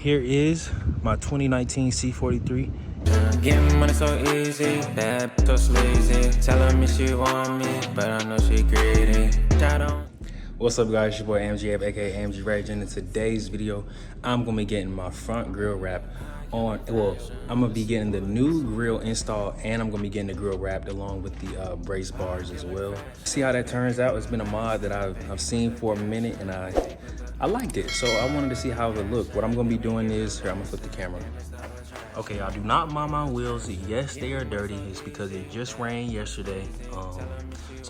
Here is my 2019 C43. Getting money so easy, bad so sleazy. Tell me she want me, but I know she greedy. What's up, guys? It's your boy AMG, aka AMG Rage, and in today's video, I'm gonna be getting my front grille wrap on. Well, I'm gonna be getting the new grille installed, and I'm gonna be getting the grille wrapped along with the brace bars as well. See how that turns out. It's been a mod that I've seen for a minute, and I liked it, so I wanted to see how it would look. What I'm gonna be doing is, here, I'm gonna flip the camera. Okay, y'all, do not mind my wheels. Yes, they are dirty. It's because it just rained yesterday. So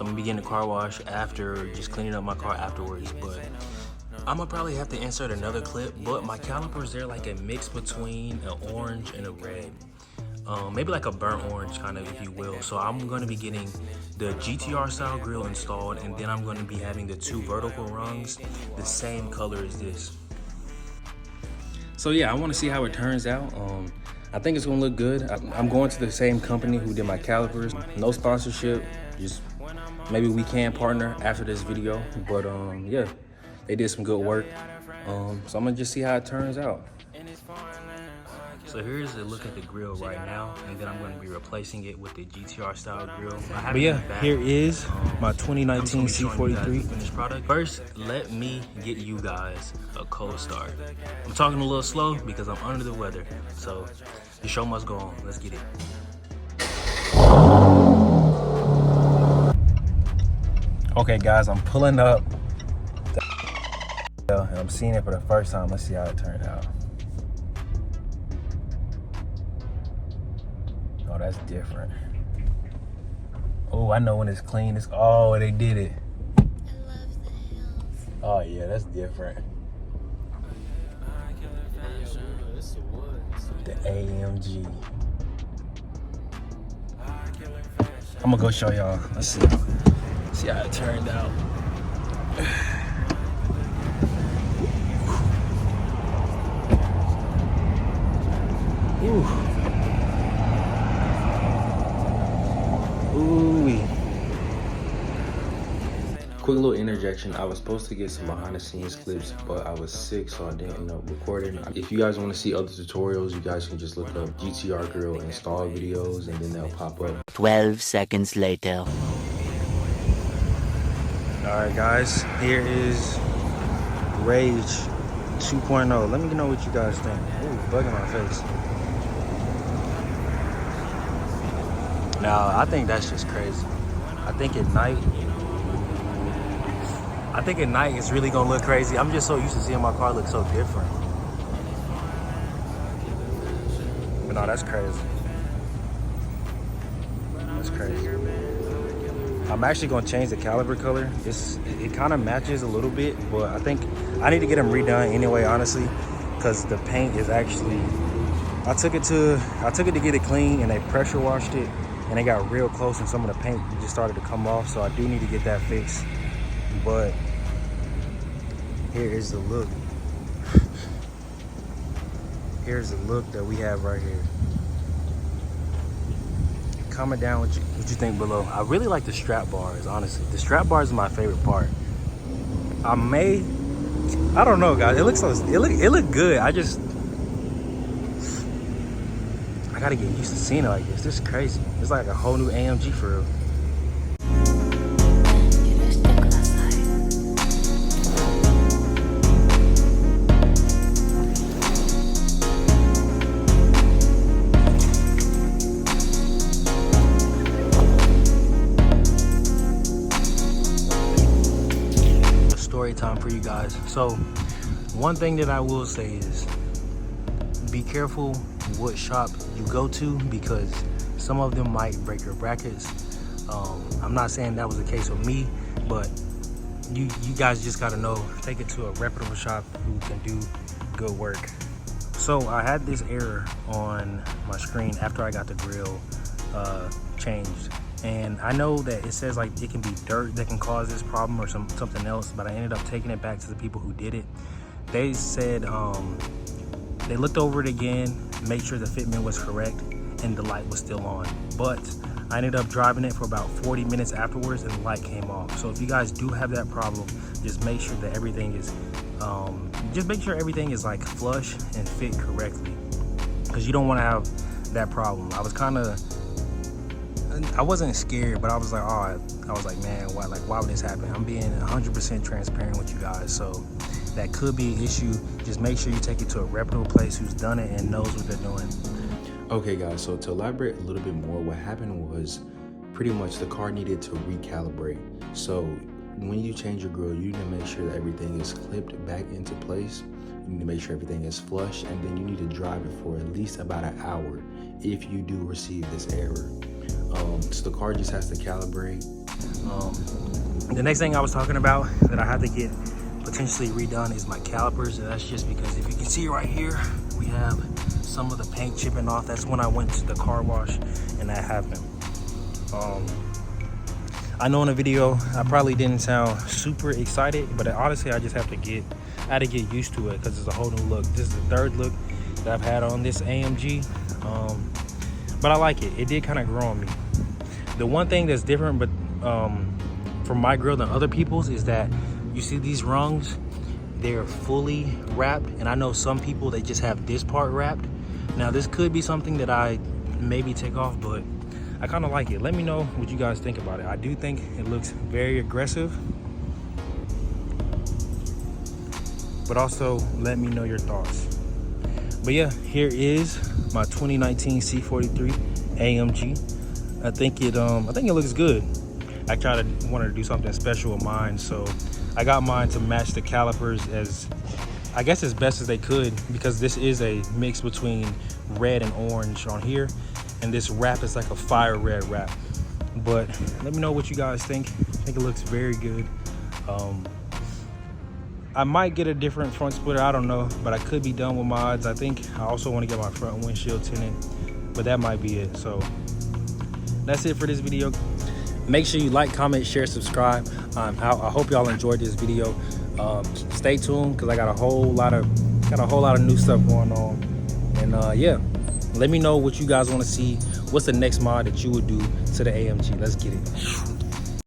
I'm gonna be getting a car wash after, just cleaning up my car afterwards. But I'm gonna probably have to insert another clip. But my calipers, they're like a mix between an orange and a red. Maybe like a burnt orange, kind of, if you will. So I'm gonna be getting the GTR style grille installed, and then I'm gonna be having the two vertical rungs the same color as this. So yeah, I wanna see how it turns out. I think it's gonna look good. I'm going to the same company who did my calipers. No sponsorship, just maybe we can partner after this video. But yeah, they did some good work. So I'm gonna just see how it turns out. So here's a look at the grille right now, and then I'm going to be replacing it with the GTR style grille. But yeah, here is my 2019 C43 finished product. First, let me get you guys a cold start. I'm talking a little slow because I'm under the weather, so the show must go on. Let's get it. Okay, guys, I'm pulling up, and I'm seeing it for the first time. Let's see how it turned out. Oh, that's different. Oh, I know when it's clean. Oh, they did it. Oh yeah, that's different. The AMG. I'm gonna go show y'all. Let's see how it turned out. Ooh. Ooh-wee. Quick little interjection. I was supposed to get some behind the scenes clips, but I was sick, so I didn't end up recording. If you guys want to see other tutorials, you guys can just look up GTR grille install videos, and then they'll pop up. 12 seconds later. Alright guys, here is Rage 2.0. Let me know what you guys think. Ooh, bug in my face. Now, I think that's just crazy. I think at night it's really gonna look crazy. I'm just so used to seeing my car look so different. But no, that's crazy. That's crazy. I'm actually gonna change the caliper color. It kind of matches a little bit, but I think I need to get them redone anyway, honestly, because the paint is actually, I took it to get it clean, and they pressure washed it. And it got real close, and some of the paint just started to come off, so I do need to get that fixed. But here is the look. Here's the look that we have right here. Comment down what you think below. I really like the strap bars, honestly. The strap bars are my favorite part. I don't know, guys. It look good. I gotta get used to seeing it like this. This is crazy. It's like a whole new AMG for real. Story time for you guys. So, one thing that I will say is, be careful what shop you go to, because some of them might break your brackets. I'm not saying that was the case with me, but you guys just gotta know, take it to a reputable shop who can do good work. So I had this error on my screen after I got the grille changed, and I know that it says like it can be dirt that can cause this problem or something else, but I ended up taking it back to the people who did it. They said they looked over it again, made sure the fitment was correct, and the light was still on. But I ended up driving it for about 40 minutes afterwards, and the light came off. So if you guys do have that problem, just make sure that everything is Just make sure everything is like flush and fit correctly, because you don't want to have that problem. I wasn't scared, but I was like, oh, I was like, man, why would this happen? I'm being 100% transparent with you guys. So that could be an issue. Just make sure you take it to a reputable place who's done it and knows what they're doing. Okay guys, so to elaborate a little bit more, what happened was pretty much the car needed to recalibrate. So when you change your grill, you need to make sure that everything is clipped back into place. You need to make sure everything is flush, and then you need to drive it for at least about an hour if you do receive this error. So the car just has to calibrate. The next thing I was talking about that I had to get potentially redone is my calipers, and that's just because if you can see right here, we have some of the paint chipping off. That's when I went to the car wash and that happened. I know in the video I probably didn't sound super excited, but honestly I had to get used to it because it's a whole new look. This is the third look that I've had on this AMG, but I like it. It did kind of grow on me. The one thing that's different but from my grill than other people's is that you see these rungs, they're fully wrapped, and I know some people, they just have this part wrapped. Now this could be something that I maybe take off, but I kind of like it. Let me know what you guys think about it. I do think it looks very aggressive, but also let me know your thoughts. But yeah, here is my 2019 C43 AMG. I think it looks good. I wanted to do something special with mine, so I got mine to match the calipers as best as they could, because this is a mix between red and orange on here, and this wrap is like a fire red wrap. But let me know what you guys think. I think it looks very good. I might get a different front splitter, I don't know, but I could be done with mods. I think I also want to get my front windshield tinted, but that might be it. So that's it for this video. Make sure you like, comment, share, subscribe. I hope y'all enjoyed this video. Stay tuned, because I got a whole lot of new stuff going on. And yeah, let me know what you guys want to see. What's the next mod that you would do to the AMG? Let's get it.